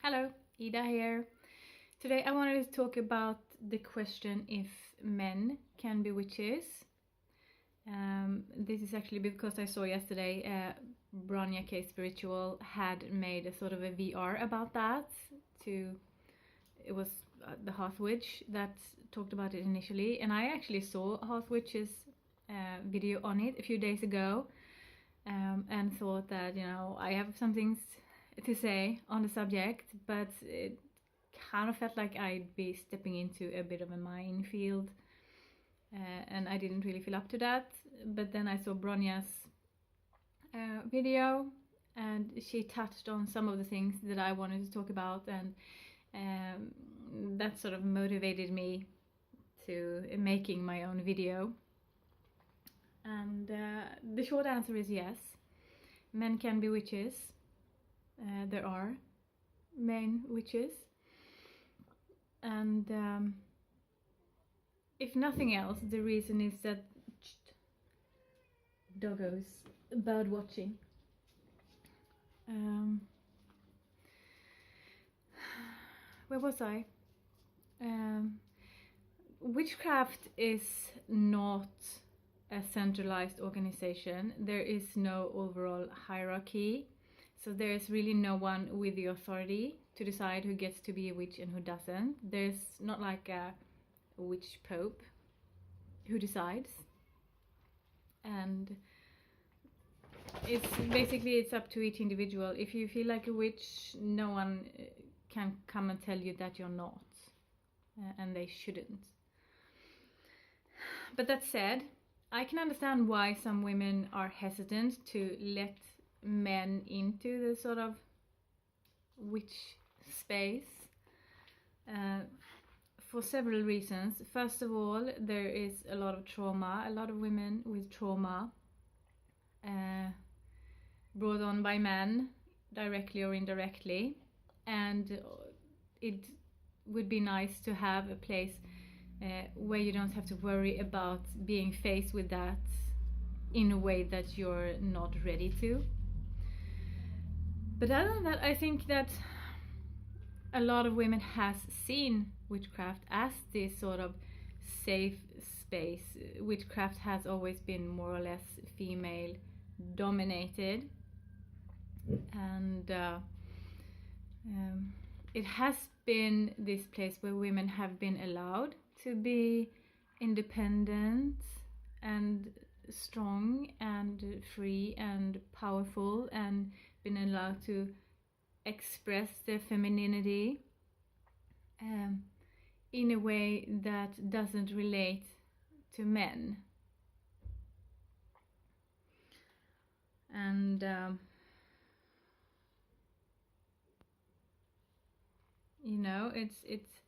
Hello, Ida here. Today I wanted to talk about the question if men can be witches. This is actually because I saw yesterday Bronia K Spiritual had made a sort of a VR about that. It was the HearthWitch that talked about it initially, and I actually saw HearthWitch's video on it a few days ago, and thought that I have some things to say on the subject, but it kind of felt like I'd be stepping into a bit of a minefield, and I didn't really feel up to that. But then I saw Bronia's video, and she touched on some of the things that I wanted to talk about, and that sort of motivated me to making my own video. And the short answer is yes, men can be witches. There are men witches, and if nothing else, the reason is that doggos, bird watching. Where was I? Witchcraft is not a centralized organization. There is no overall hierarchy. So there is really no one with the authority to decide who gets to be a witch and who doesn't. There's not like a witch pope who decides. And it's up to each individual. If you feel like a witch, no one can come and tell you that you're not. And they shouldn't. But that said, I can understand why some women are hesitant to let men into the sort of witch space, for several reasons. First of all, there is a lot of trauma, a lot of women with trauma brought on by men, directly or indirectly, and it would be nice to have a place where you don't have to worry about being faced with that in a way that you're not ready to. But other than that, I think that a lot of women has seen witchcraft as this sort of safe space. Witchcraft has always been more or less female dominated, and it has been this place where women have been allowed to be independent and strong and free and powerful, and been allowed to express their femininity in a way that doesn't relate to men. And it's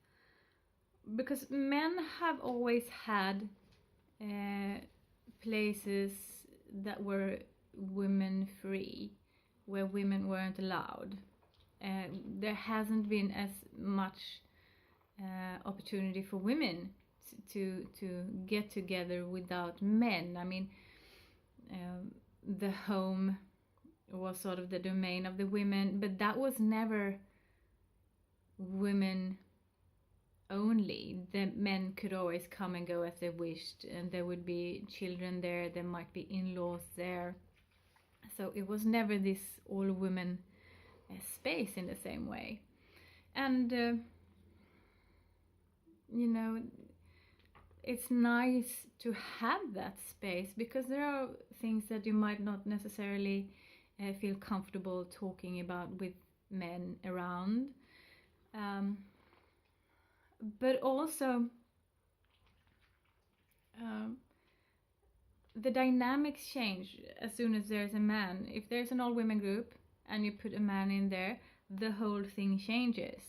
because men have always had places that were women free, where women weren't allowed. There hasn't been as much opportunity for women to get together without men. I mean, the home was sort of the domain of the women, but that was never women only. The men could always come and go as they wished, and there would be children there, there might be in-laws there. So it was never this all-women space in the same way. And it's nice to have that space, because there are things that you might not necessarily feel comfortable talking about with men around. But also the dynamics change as soon as there's a man. If there's an all-women group and you put a man in there, the whole thing changes.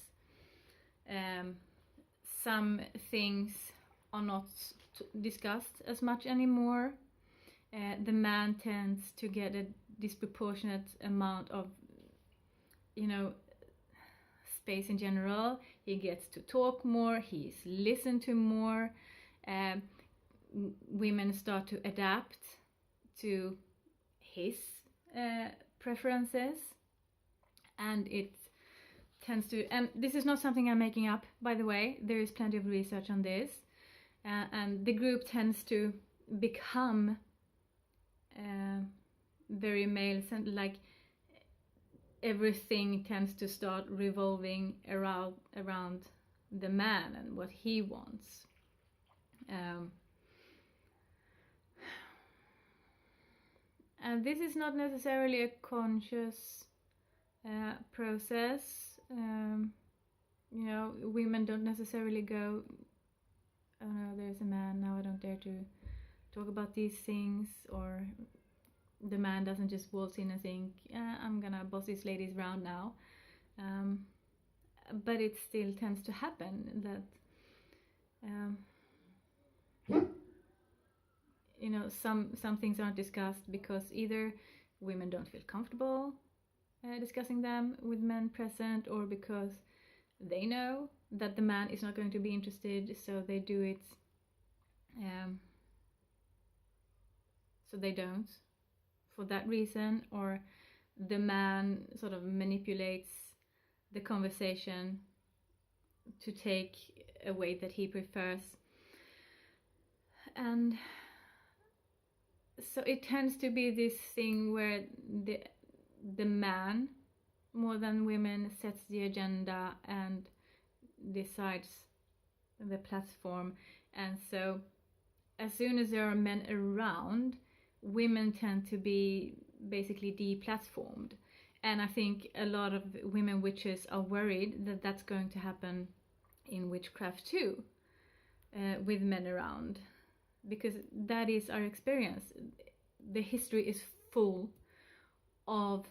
Some things are not discussed as much anymore. The man tends to get a disproportionate amount of, space in general. He gets to talk more, he's listened to more. Women start to adapt to his preferences, and it tends to, and this is not something I'm making up, by the way, there is plenty of research on this, and the group tends to become very male, like everything tends to start revolving around the man and what he wants. And this is not necessarily a conscious process. You know, women don't necessarily go, oh no, there's a man, now I don't dare to talk about these things, or the man doesn't just waltz in and think, I'm gonna boss these ladies around now. But it still tends to happen that you know, some things aren't discussed because either women don't feel comfortable discussing them with men present, or because they know that the man is not going to be interested, so they do it, so they don't for that reason, or the man sort of manipulates the conversation to take a way that he prefers. And so it tends to be this thing where the man, more than women, sets the agenda and decides the platform. And so as soon as there are men around, women tend to be basically deplatformed. And I think a lot of women witches are worried that that's going to happen in witchcraft too, with men around, because that is our experience. The history is full of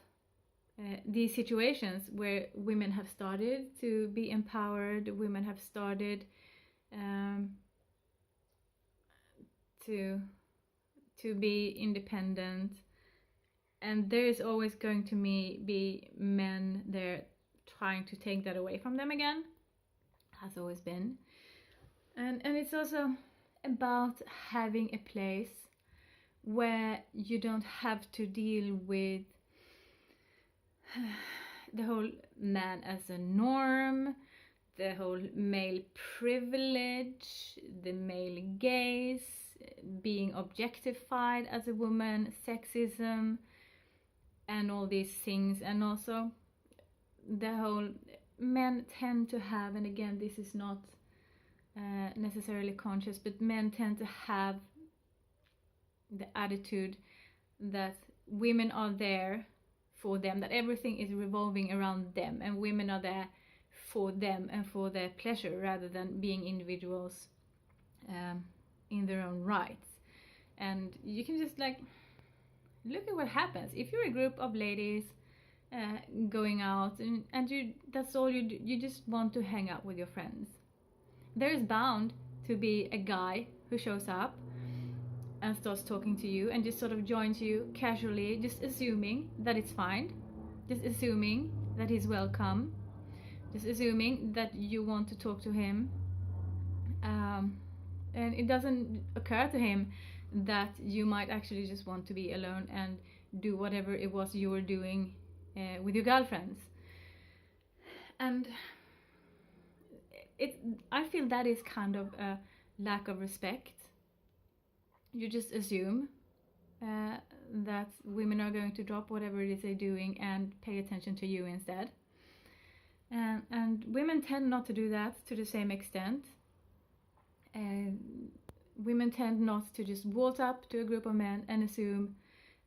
these situations where women have started to be empowered, women have started to be independent, and there is always going to be men there trying to take that away from them again. Has always been. And it's also about having a place where you don't have to deal with the whole man as a norm, the whole male privilege, the male gaze, being objectified as a woman, sexism, and all these things. And also the whole, men tend to have, and again this is not necessarily conscious, but men tend to have the attitude that women are there for them, that everything is revolving around them, and women are there for them and for their pleasure, rather than being individuals in their own rights. And you can just like look at what happens if you're a group of ladies going out, and you, that's all you do, you just want to hang out with your friends. There is bound to be a guy who shows up and starts talking to you and just sort of joins you casually, just assuming that it's fine, just assuming that he's welcome, just assuming that you want to talk to him, and it doesn't occur to him that you might actually just want to be alone and do whatever it was you were doing with your girlfriends. And I feel that is kind of a lack of respect. You just assume that women are going to drop whatever it is they're doing and pay attention to you instead. And women tend not to do that to the same extent. Women tend not to just waltz up to a group of men and assume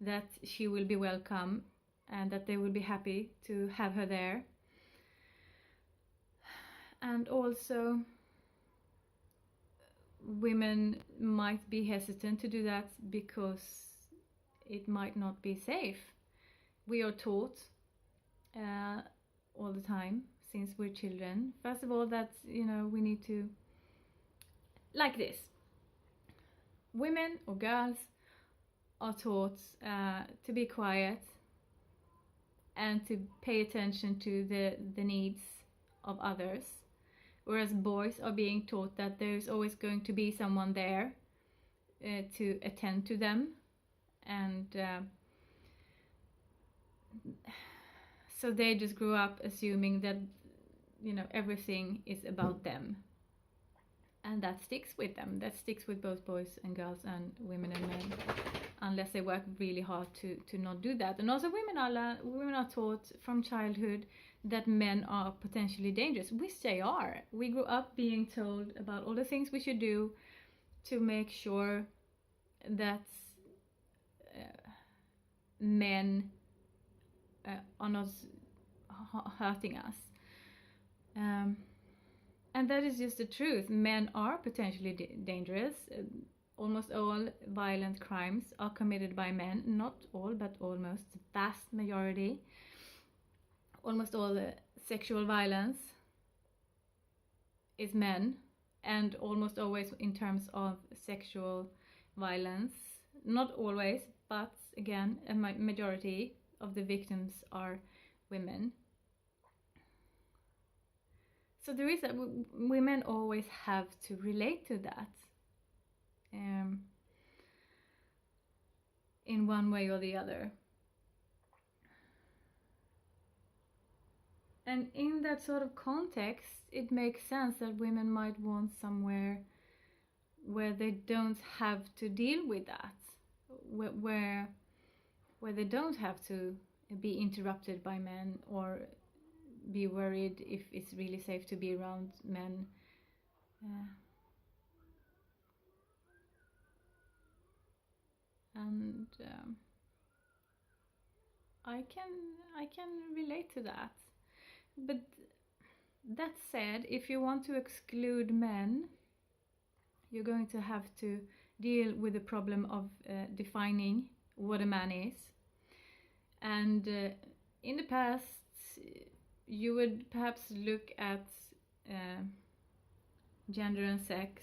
that she will be welcome and that they will be happy to have her there. And also, women might be hesitant to do that because it might not be safe. We are taught all the time since we're children, first of all, that, you know, we need to, like this, women or girls are taught to be quiet and to pay attention to the needs of others, whereas boys are being taught that there's always going to be someone there to attend to them. And so they just grew up assuming that everything is about them, and that sticks with them. That sticks with both boys and girls and women and men, unless they work really hard to not do that. And also women are taught from childhood that men are potentially dangerous, which they are. We grew up being told about all the things we should do to make sure that men are not hurting us. And that is just the truth. Men are potentially dangerous. Almost all violent crimes are committed by men. Not all, but almost. The vast majority. Almost all the sexual violence is men. And almost always in terms of sexual violence. Not always, but again, a majority of the victims are women. So there is women always have to relate to that in one way or the other. And in that sort of context, it makes sense that women might want somewhere where they don't have to deal with that, where they don't have to be interrupted by men or be worried if it's really safe to be around men. And I can relate to that. But that said, if you want to exclude men, you're going to have to deal with the problem of defining what a man is. And in the past, you would perhaps look at gender and sex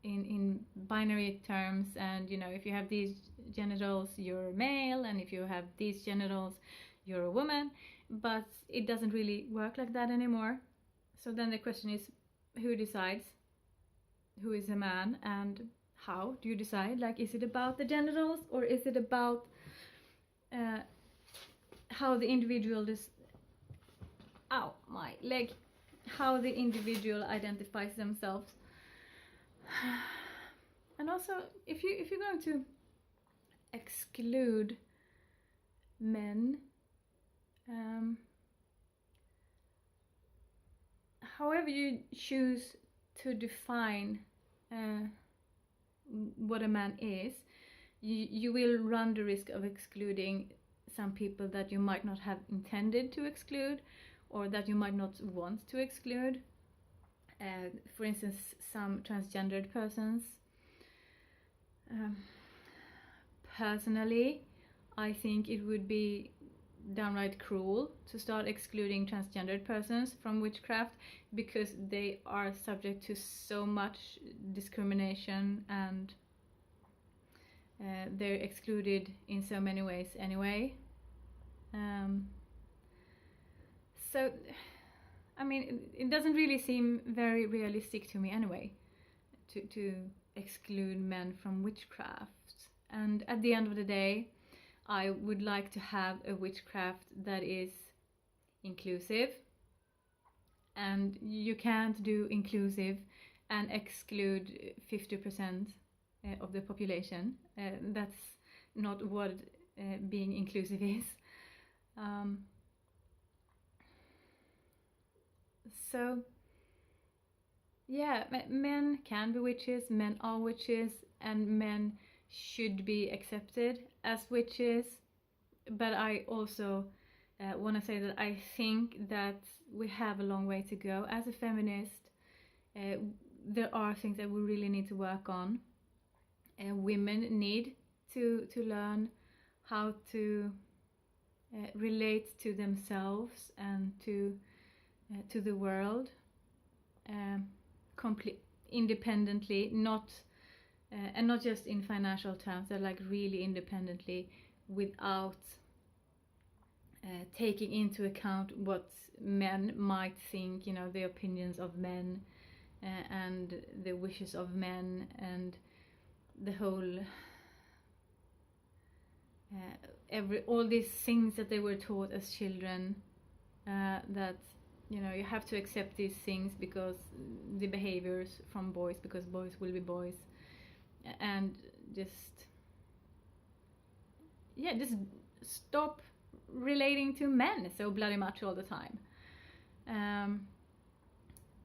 in binary terms, and if you have these genitals, you're male, and if you have these genitals, you're a woman. But it doesn't really work like that anymore. So then the question is, who decides who is a man, and how do you decide? Like, is it about the genitals, or is it about how the individual how the individual identifies themselves? And also, if you're going to exclude men, however you choose to define what a man is, you will run the risk of excluding some people that you might not have intended to exclude, or that you might not want to exclude. For instance, some transgendered persons. Personally, I think it would be downright cruel to start excluding transgendered persons from witchcraft, because they are subject to so much discrimination, and they're excluded in so many ways anyway. So, I mean, it doesn't really seem very realistic to me anyway to exclude men from witchcraft. And at the end of the day, I would like to have a witchcraft that is inclusive, and you can't do inclusive and exclude 50% of the population. That's not what being inclusive is. So yeah, men can be witches, men are witches, and men should be accepted as witches. But I also want to say that I think that we have a long way to go. As a feminist, there are things that we really need to work on. Women need to learn how to relate to themselves and to the world independently, and not just in financial terms, but like really independently, without taking into account what men might think, the opinions of men and the wishes of men, and the whole all these things that they were taught as children, that you know you have to accept these things because the behaviors from boys, because boys will be boys, and just stop relating to men so bloody much all the time.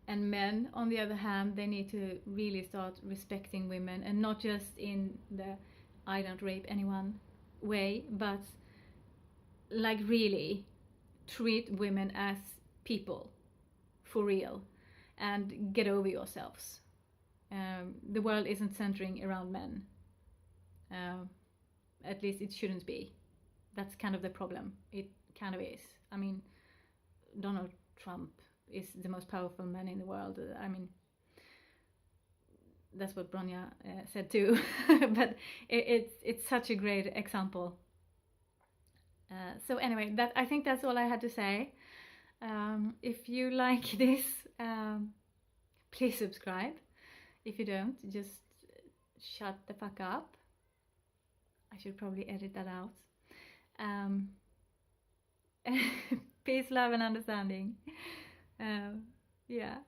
And men, on the other hand, they need to really start respecting women, and not just in the I don't rape anyone way, but like really treat women as people for real, and get over yourselves. The world isn't centering around men. At least it shouldn't be. That's kind of the problem. It kind of is. I mean, Donald Trump is the most powerful man in the world. I mean, that's what Bronia said too. But it's such a great example. So anyway, I think that's all I had to say. If you like this, please subscribe. If you don't, just shut the fuck up. I should probably edit that out. Peace, love, and understanding. Yeah.